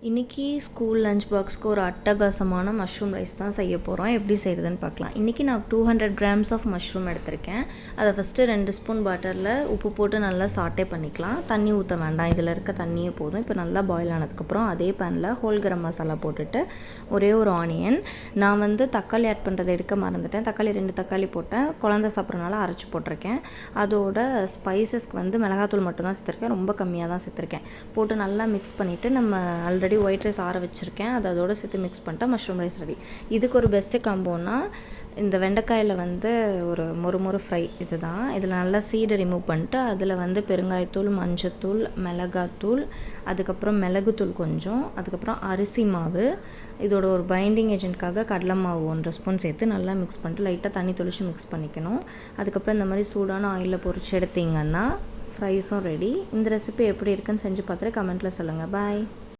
இன்றைக்கி school lunch பாக்ஸ்க்கு ஒரு அட்டகாசமான மஷ்ரூம் ரைஸ் தான் செய்ய போகிறோம். எப்படி செய்கிறதுன்னு பார்க்கலாம். இன்றைக்கி நான் 200 grams ஆஃப் மஷ்ரூம் எடுத்திருக்கேன். அதை ஃபஸ்ட்டு 2 ஸ்பூன் பட்டரில் உப்பு போட்டு நல்லா சாட்டே பண்ணிக்கலாம். தண்ணி ஊற்ற வேண்டாம், இதில் இருக்க தண்ணியே போதும். இப்போ நல்லா பாயில் ஆனதுக்கப்புறம் அதே பேனில் ஹோல் கரம் மசாலா போட்டுட்டு ஒரே ஒரு ஆனியன், நான் தக்காளி ஆட் பண்ணுறதை எடுக்க மறந்துட்டேன். தக்காளி 2 தக்காளி போட்டேன். குழந்தை சாப்பிட்றதுனால அரைச்சி போட்டிருக்கேன். அதோட ஸ்பைசஸ்க்கு மிளகாத்தூள் மட்டும்தான் சேர்த்துருக்கேன், ரொம்ப கம்மியாக தான் சேர்த்துருக்கேன். போட்டு நல்லா மிக்ஸ் பண்ணிவிட்டு நம்ம ஆல்ரெடி ஒயிட் ரைஸ் ஆற வச்சுருக்கேன், அதோடு சேர்த்து மிக்ஸ் பண்ணிட்டா மஷ்ரூம் ரைஸ் ரெடி. இதுக்கு ஒரு பெஸ்ட்டு காம்போனா இந்த வெண்டைக்காயில் ஒரு மொறு ஃப்ரை இது தான். இதில் நல்லா சீடை ரிமூவ் பண்ணிட்டு அதில் பெருங்காயத்தூள், மஞ்சத்தூள், மிளகாத்தூள், அதுக்கப்புறம் மிளகுத்தூள் கொஞ்சம், அதுக்கப்புறம் அரிசி மாவு, இதோட ஒரு பைண்டிங் ஏஜென்ட்காக கடலை மாவு 1 ஸ்பூன் சேர்த்து நல்லா மிக்ஸ் பண்ணிட்டு லைட்டாக தண்ணி தெளித்து மிக்ஸ் பண்ணிக்கணும். அதுக்கப்புறம் இந்த மாதிரி சூடான ஆயிலில் பொரிச்சு எடுத்திங்கன்னா ஃப்ரைஸும் ரெடி. இந்த ரெசிபி எப்படி இருக்குன்னு செஞ்சு பார்த்துட்டு கமெண்ட்டில் சொல்லுங்கள். பாய்.